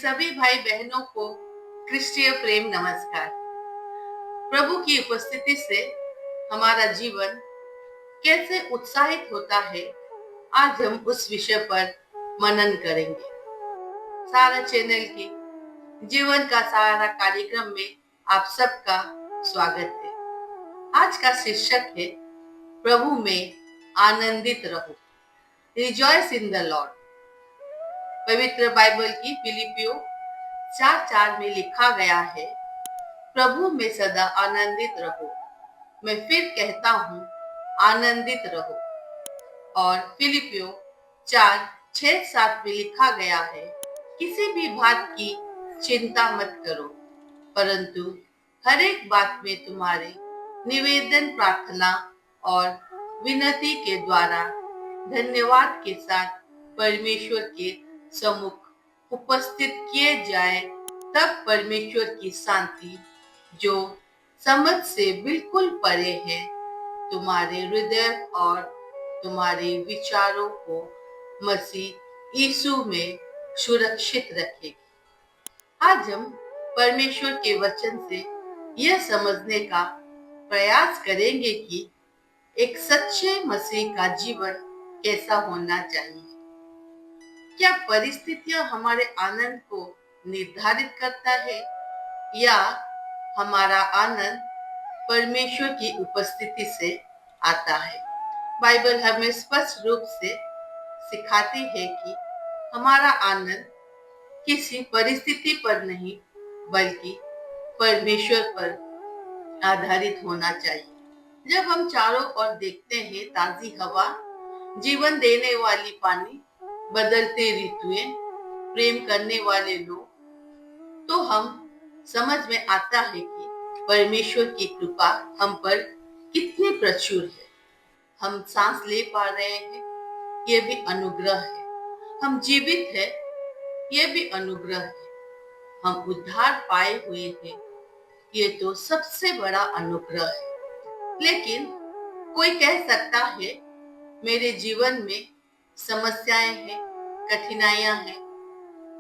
सभी भाई बहनों को क्रिस्टीय प्रेम नमस्कार। प्रभु की उपस्थिति से हमारा जीवन कैसे उत्साहित होता है, आज हम उस विषय पर मनन करेंगे। सारा चैनल के जीवन का सहारा कार्यक्रम में आप सबका स्वागत है। आज का शीर्षक है प्रभु में आनंदित रहो, रिजॉइस इन द लॉर्ड। पवित्र बाइबल की फिलिपियों 4:4 में लिखा गया है, प्रभु में सदा आनंदित रहो। मैं फिर कहता हूँ, आनंदित रहो। और फिलिपियों 4:6-7 में लिखा गया है, किसी भी बात की चिंता मत करो, परंतु हर एक बात में तुम्हारे निवेदन, प्रार्थना और विनती के द्वारा धन्यवाद के साथ परमेश्वर के सम्मुख उपस्थित किए जाए, तब परमेश्वर की शांति, जो समझ से बिल्कुल परे है, तुम्हारे हृदय और तुम्हारे विचारों को मसीह यीशु में सुरक्षित रखेगी। आज हम परमेश्वर के वचन से यह समझने का प्रयास करेंगे कि एक सच्चे मसीह का जीवन कैसा होना चाहिए। क्या परिस्थितियां हमारे आनंद को निर्धारित करता है, या हमारा आनंद परमेश्वर की उपस्थिति से आता है? बाइबल हमें स्पष्ट रूप से सिखाती है कि हमारा आनंद किसी परिस्थिति पर नहीं, बल्कि परमेश्वर पर आधारित होना चाहिए। जब हम चारों ओर देखते हैं, ताजी हवा, जीवन देने वाली पानी, बदलते ऋतुएं, प्रेम करने वाले लोग, तो हम समझ में आता है कि परमेश्वर की कृपा हम पर कितनी प्रचुर है। हम सांस ले पा रहे हैं, ये भी अनुग्रह है। हम जीवित हैं, ये भी अनुग्रह है। हम उद्धार पाए हुए हैं, ये तो सबसे बड़ा अनुग्रह है। लेकिन कोई कह सकता है, मेरे जीवन में समस्याएं हैं, कठिनाइयां हैं,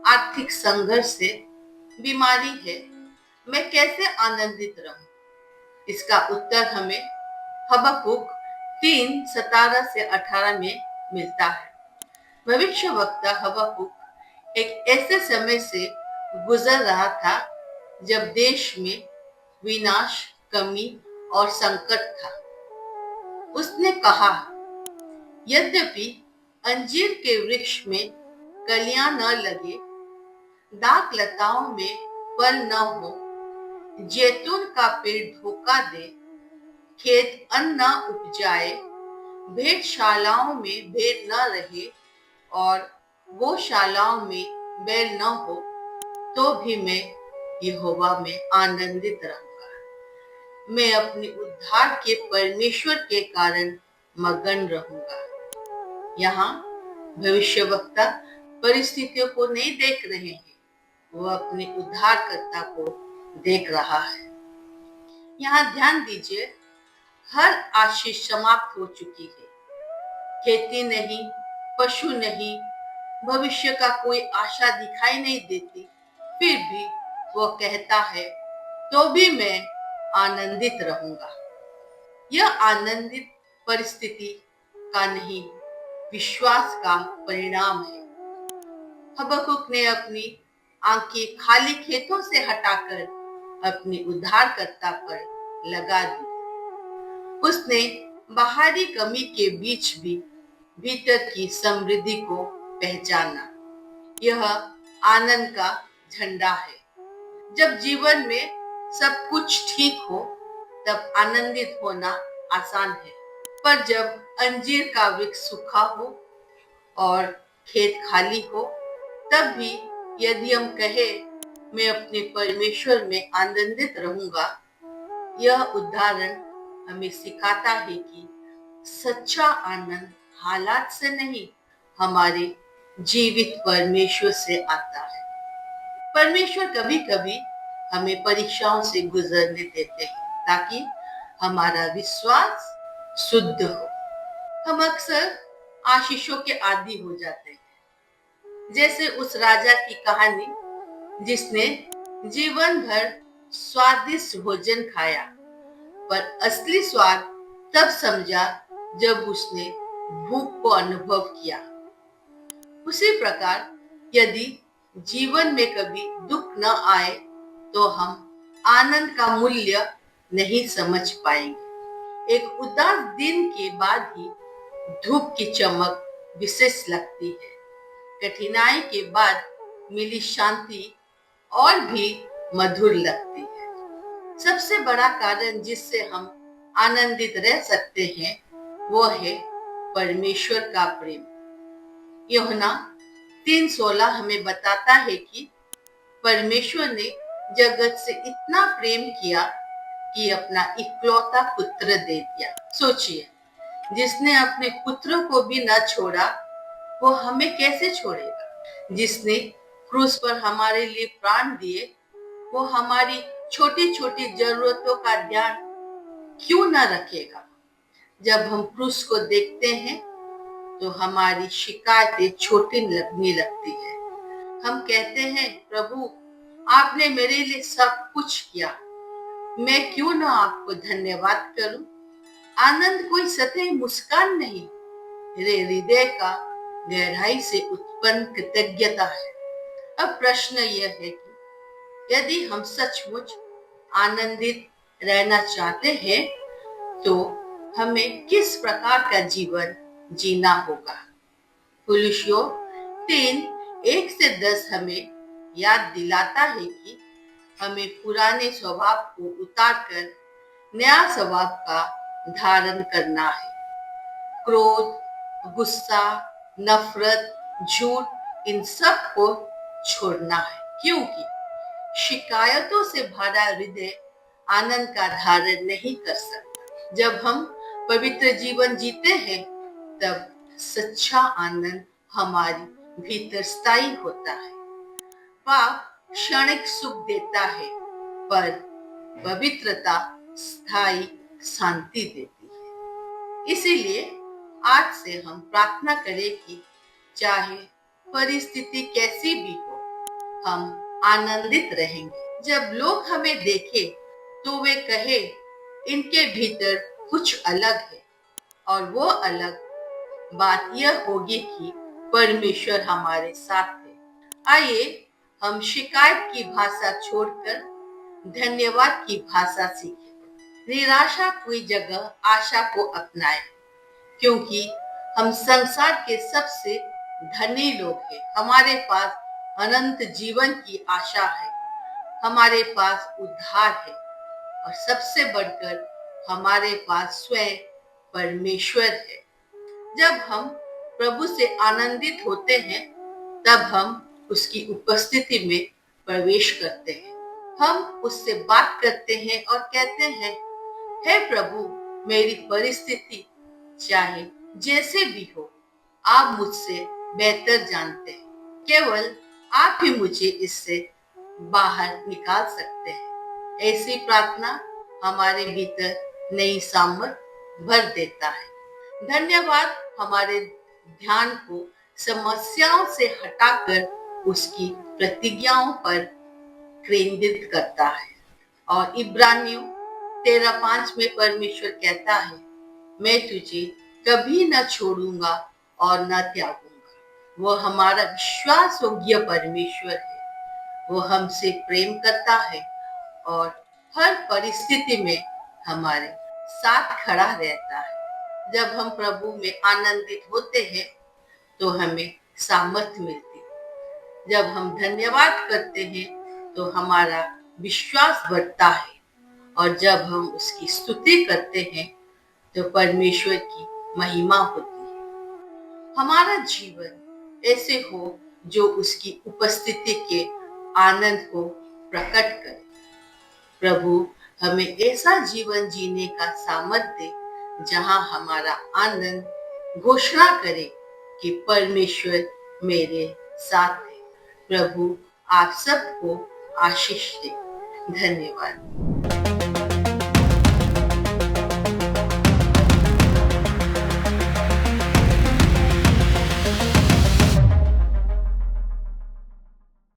आर्थिक संघर्ष है, बीमारी है, मैं कैसे आनंदित रहूं? इसका उत्तर हमें हबक्कुक 3:17-18 में मिलता है। भविष्यवक्ता हबक्कुक एक ऐसे समय से गुजर रहा था जब देश में विनाश, कमी और संकट था। उसने कहा, यद्यपि अंजीर के वृक्ष में कलियां न लगे, दाख लताओं में फल न हो, जैतून का पेड़ धोखा दे, खेत अन्न न उपजाए, भेड़शालाओं में भेड़ न रहे और गौशालाओं में बैल न हो, तो भी मैं यहोवा में आनंदित रहूंगा। मैं अपने उद्धार के परमेश्वर के कारण मगन रहूंगा। यहाँ भविष्यवक्ता परिस्थितियों को नहीं देख रहे हैं, वो अपने उद्धारकर्ता को देख रहा है। यहाँ ध्यान दीजिए, हर आशीष समाप्त हो चुकी है। खेती नहीं, पशु नहीं, भविष्य का कोई आशा दिखाई नहीं देती। फिर भी वो कहता है, तो भी मैं आनंदित रहूंगा। यह आनंदित परिस्थिति का नहीं, विश्वास का परिणाम है। हबक्कुक ने अपनी आंखें खाली खेतों से हटाकर अपने उद्धारकर्ता पर लगा दी। उसने बाहरी कमी के बीच भी भीतर की समृद्धि को पहचाना। यह आनंद का झंडा है। जब जीवन में सब कुछ ठीक हो, तब आनंदित होना आसान है। पर जब अंजीर का वृक्ष सूखा हो और खेत खाली हो, तब भी यदि हम कहें, मैं अपने परमेश्वर में आनंदित रहूंगा, यह उदाहरण हमें सिखाता है कि सच्चा आनंद हालात से नहीं, हमारे जीवित परमेश्वर से आता है। परमेश्वर कभी कभी हमें परीक्षाओं से गुजरने देते हैं, ताकि हमारा विश्वास शुद्ध हो। हम अक्सर आशीषों के आदी हो जाते हैं, जैसे उस राजा की कहानी जिसने जीवन भर स्वादिष्ट भोजन खाया, पर असली स्वाद तब समझा जब उसने भूख को अनुभव किया। उसी प्रकार यदि जीवन में कभी दुख न आए तो हम आनंद का मूल्य नहीं समझ पाएंगे। एक उदास दिन के बाद ही धूप की चमक विशेष लगती है। कठिनाई के बाद मिली शांति और भी मधुर लगती है। सबसे बड़ा कारण जिससे हम आनंदित रह सकते हैं वो है परमेश्वर का प्रेम। यूहन्ना 3:16 हमें बताता है कि परमेश्वर ने जगत से इतना प्रेम किया कि अपना इकलौता पुत्र दे दिया। सोचिए, जिसने अपने पुत्र को भी न छोड़ा वो हमें कैसे छोड़ेगा। जिसने क्रूस पर हमारे लिए प्राण दिए वो हमारी छोटी छोटी जरूरतों का ध्यान क्यों न रखेगा। जब हम क्रूस को देखते हैं तो हमारी शिकायतें छोटी लगने लगती है। हम कहते हैं, प्रभु आपने मेरे लिए सब कुछ किया, मैं क्यों ना आपको धन्यवाद करूं। आनंद कोई सतही मुस्कान नहीं, मेरे हृदय का गहराई से उत्पन्न कृतज्ञता है। अब प्रश्न यह है कि यदि हम सचमुच आनंदित रहना चाहते हैं तो हमें किस प्रकार का जीवन जीना होगा। कुलुस्सियों 3:1-10 हमें याद दिलाता है कि हमें पुराने स्वभाव को उतारकर नया स्वभाव का धारण करना है। क्रोध, गुस्सा, नफरत, झूठ, इन सब को छोड़ना है, क्योंकि शिकायतों से भरा हृदय आनंद का धारण नहीं कर सकता। जब हम पवित्र जीवन जीते हैं तब सच्चा आनंद हमारी भीतर स्थायी होता है। पाप क्षणिक सुख देता है पर पवित्रता स्थायी शांति देती है। इसीलिए आज से हम प्रार्थना करें कि चाहे परिस्थिति कैसी भी हो, हम आनंदित रहेंगे। जब लोग हमें देखें तो वे कहे, इनके भीतर कुछ अलग है। और वो अलग बात यह होगी कि परमेश्वर हमारे साथ है। आइए हम शिकायत की भाषा छोड़कर धन्यवाद की भाषा सीखें। निराशा की जगह आशा को अपनाएं, क्योंकि हम संसार के सबसे धनी लोग हैं। हमारे पास अनंत जीवन की आशा है, हमारे पास उद्धार है और सबसे बढ़कर हमारे पास स्वयं परमेश्वर है। जब हम प्रभु से आनंदित होते हैं तब हम उसकी उपस्थिति में प्रवेश करते हैं। हम उससे बात करते हैं और कहते हैं, हे प्रभु, मेरी परिस्थिति चाहे जैसे भी हो, आप मुझसे बेहतर जानते हैं। केवल आप ही मुझे इससे बाहर निकाल सकते हैं। ऐसी प्रार्थना हमारे भीतर नई सामर्थ भर देता है। धन्यवाद हमारे ध्यान को समस्याओं से हटाकर उसकी प्रतिज्ञाओं पर केंद्रित करता है। और इब्रानियों 13:5 में परमेश्वर कहता है, मैं तुझे कभी न छोड़ूंगा और न त्यागूंगा। वो हमारा विश्वास योग्य परमेश्वर है। वो हमसे प्रेम करता है और हर परिस्थिति में हमारे साथ खड़ा रहता है। जब हम प्रभु में आनंदित होते हैं तो हमें सामर्थ्य मिलती है। जब हम धन्यवाद करते हैं तो हमारा विश्वास बढ़ता है और जब हम उसकी स्तुति करते हैं तो परमेश्वर की महिमा होती है। हमारा जीवन ऐसे हो जो उसकी उपस्थिति के आनंद को प्रकट करे। प्रभु हमें ऐसा जीवन जीने का सामर्थ्य दे जहां हमारा आनंद घोषणा करे कि परमेश्वर मेरे साथ है। प्रभु आप सबको आशीष दे। धन्यवाद।